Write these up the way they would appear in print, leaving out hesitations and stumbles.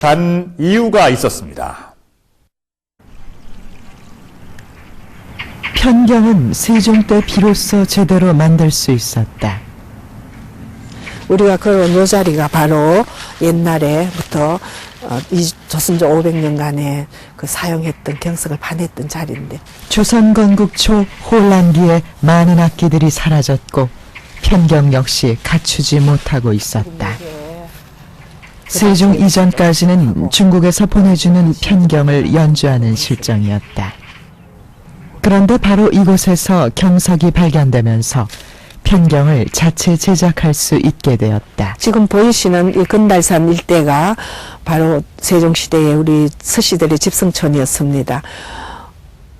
단 이유가 있었습니다. 편경은 세종 때 비로소 제대로 만들 수 있었다. 우리가 걸어온 요 자리가 바로 옛날에부터 이 조선조 500년간에 그 사용했던 경석을 판했던 자리인데, 조선 건국 초 혼란기에 많은 악기들이 사라졌고 편경 역시 갖추지 못하고 있었다. 세종 이전까지는 중국에서 보내주는 편경을 연주하는 실정이었다. 그런데 바로 이곳에서 경석이 발견되면서 편경을 자체 제작할 수 있게 되었다. 지금 보이시는 이 건달산 일대가 바로 세종시대의 우리 서씨들의 집성촌이었습니다.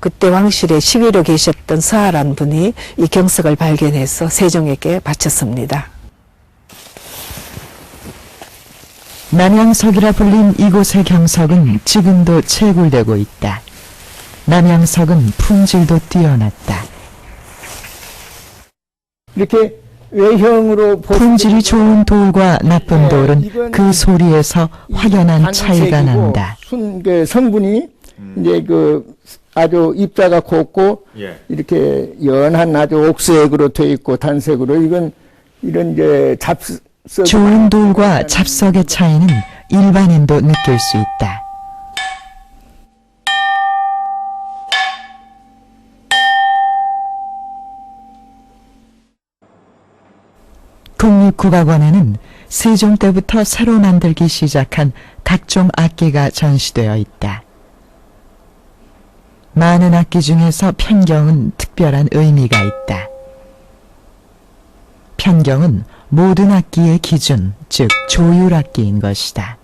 그때 왕실에 시위로 계셨던 서하란 분이 이 경석을 발견해서 세종에게 바쳤습니다. 남양석이라 불린 이곳의 경석은 지금도 채굴되고 있다. 남양석은 품질도 뛰어났다. 이렇게 외형으로 품질이 좋은 돌과 나쁜 돌은 그 소리에서 확연한 차이가 난다. 성분이 이제 그 아주 입자가 곱고 이렇게 연한 아주 옥색으로 되어 있고 단색으로 이런 이제 잡석 좋은 돌과 잡석의 차이는 일반인도 느낄 수 있다. 국립국악원에는 세종 때부터 새로 만들기 시작한 각종 악기가 전시되어 있다. 많은 악기 중에서 편경은 특별한 의미가 있다. 편경은 모든 악기의 기준, 즉 조율악기인 것이다.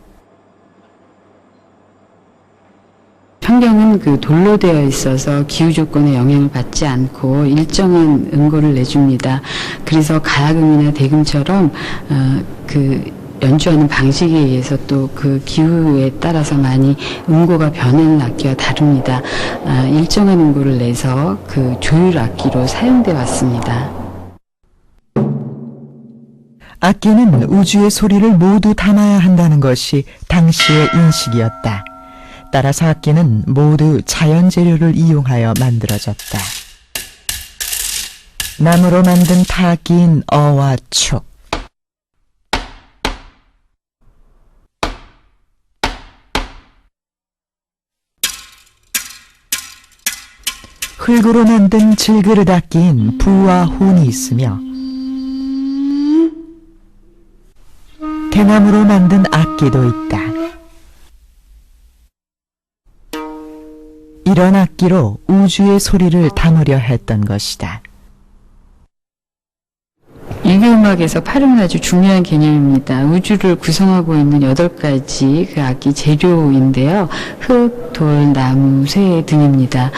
편경은 그 돌로 되어 있어서 기후 조건에 영향을 받지 않고 일정한 음고를 내줍니다. 그래서 가야금이나 대금처럼 그 연주하는 방식에 의해서 또 그 기후에 따라서 많이 음고가 변하는 악기와 다릅니다. 일정한 음고를 내서 그 조율 악기로 사용돼 왔습니다. 악기는 우주의 소리를 모두 담아야 한다는 것이 당시의 인식이었다. 따라서 악기는 모두 자연 재료를 이용하여 만들어졌다. 나무로 만든 타악기인 어와 축, 흙으로 만든 질그릇 악기인 부와 혼이 있으며 대나무로 만든 악기도 있다. 이런 악기로 우주의 소리를 담으려 했던 것이다. 일교음악에서 팔음은 아주 중요한 개념입니다. 우주를 구성하고 있는 8가지 그 악기 재료인데요. 흙, 돌, 나무, 쇠 등입니다.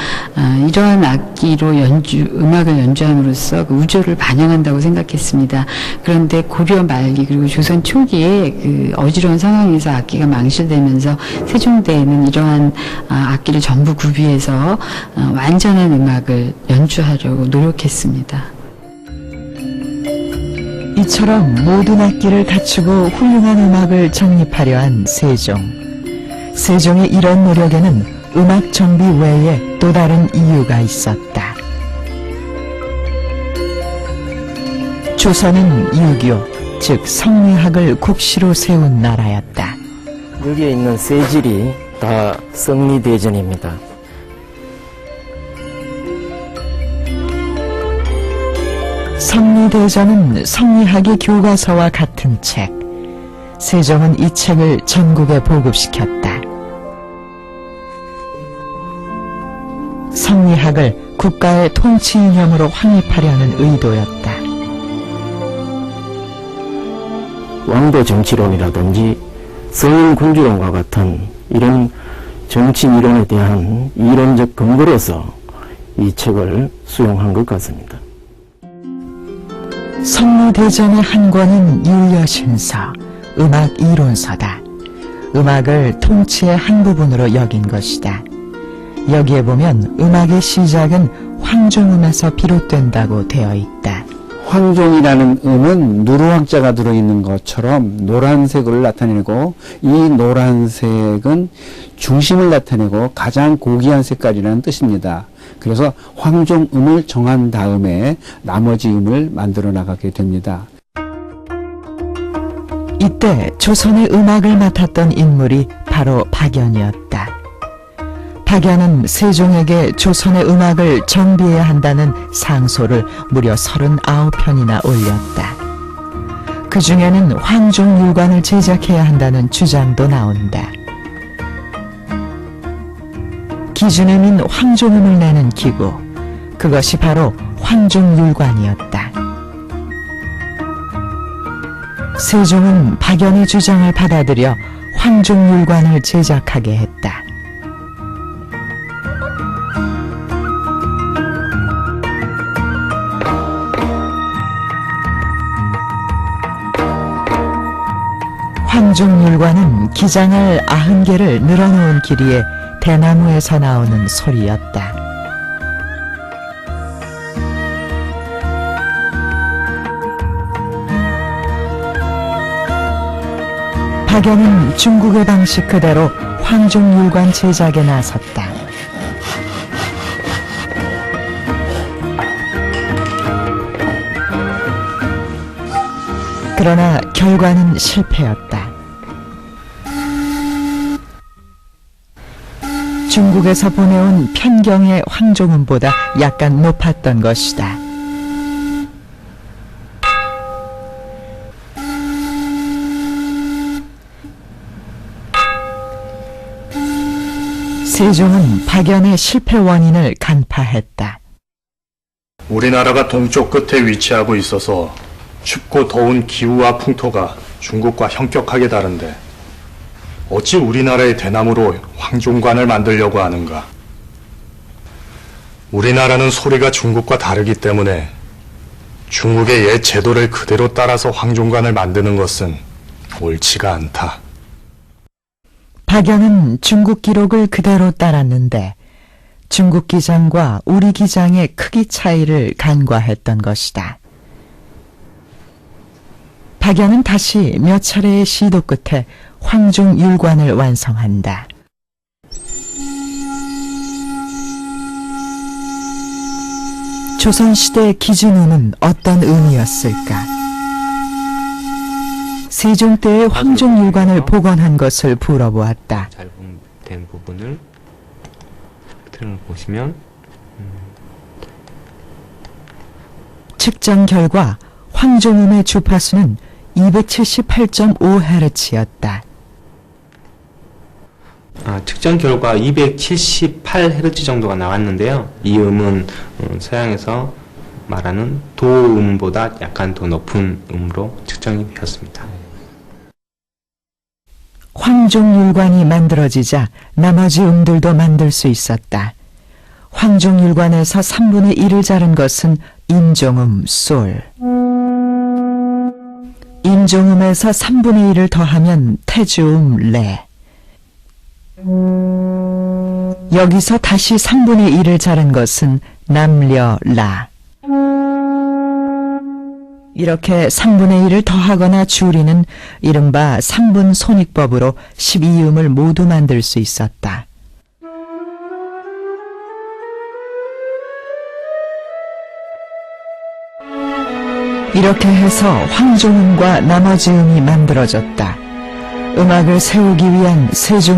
이러한 악기로 음악을 연주함으로써 그 우주를 반영한다고 생각했습니다. 그런데 고려 말기 그리고 조선 초기에 그 어지러운 상황에서 악기가 망실되면서 세종대에는 이러한 악기를 전부 구비해서 완전한 음악을 연주하려고 노력했습니다. 이처럼 모든 악기를 갖추고 훌륭한 음악을 정립하려 한 세종. 세종의 이런 노력에는 음악 정비 외에 또 다른 이유가 있었다. 조선은 유교, 즉 성리학을 국시로 세운 나라였다. 여기에 있는 세질이 다 성리대전입니다. 성리대전은 성리학의 교과서와 같은 책. 세종은 이 책을 전국에 보급시켰다. 성리학을 국가의 통치 이념으로 확립하려는 의도였다. 왕도 정치론이라든지 성인 군주론과 같은 이런 정치 이론에 대한 이론적 근거로서 이 책을 수용한 것 같습니다. 성리대전의 한 권은 율려신서, 음악 이론서다. 음악을 통치의 한 부분으로 여긴 것이다. 여기에 보면 음악의 시작은 황종음에서 비롯된다고 되어 있다. 황종이라는 음은 누르황자가 들어있는 것처럼 노란색을 나타내고, 이 노란색은 중심을 나타내고 가장 고귀한 색깔이라는 뜻입니다. 그래서 황종음을 정한 다음에 나머지 음을 만들어 나가게 됩니다. 이때 조선의 음악을 맡았던 인물이 바로 박연이었다. 박연은 세종에게 조선의 음악을 정비해야 한다는 상소를 무려 39편이나 올렸다. 그 중에는 황종율관을 제작해야 한다는 주장도 나온다. 기준에 민 황종음을 내는 기구, 그것이 바로 황종율관이었다. 세종은 박연의 주장을 받아들여 황종율관을 제작하게 했다. 황종율관은 기장을 90개를 늘어놓은 길이에 대나무에서 나오는 소리였다. 박연은 중국의 방식 그대로 황종율관 제작에 나섰다. 그러나 결과는 실패였다. 중국에서 보내온 편경의 황종음보다 약간 높았던 것이다. 세종은 박연의 실패 원인을 간파했다. 우리나라가 동쪽 끝에 위치하고 있어서 춥고 더운 기후와 풍토가 중국과 현격하게 다른데 어찌 우리나라의 대나무로 황종관을 만들려고 하는가? 우리나라는 소리가 중국과 다르기 때문에 중국의 옛 제도를 그대로 따라서 황종관을 만드는 것은 옳지가 않다. 박연은 중국 기록을 그대로 따랐는데 중국 기장과 우리 기장의 크기 차이를 간과했던 것이다. 박연은 다시 몇 차례의 시도 끝에 황종율관을 완성한다. 조선시대 기준음은 어떤 음이었을까? 세종 때의 황종율관을 복원한 것을 물어보았다. 잘못된 부분을 패턴을 보시면 측정 결과 황종음의 주파수는 278.5Hz였다. 측정 결과 278Hz 정도가 나왔는데요. 이 음은 서양에서 말하는 도음보다 약간 더 높은 음으로 측정이 되었습니다. 황종율관이 만들어지자 나머지 음들도 만들 수 있었다. 황종율관에서 3분의 1을 자른 것은 인종음 솔. 인종음에서 3분의 1을 더하면 태주음 레. 여기서 다시 3분의 1을 자른 것은 남려 라. 이렇게 3분의 1을 더하거나 줄이는 이른바 3분 손익법으로 12음을 모두 만들 수 있었다. 이렇게 해서 황종음과 나머지 음이 만들어졌다. 음악을 세우기 위한 세종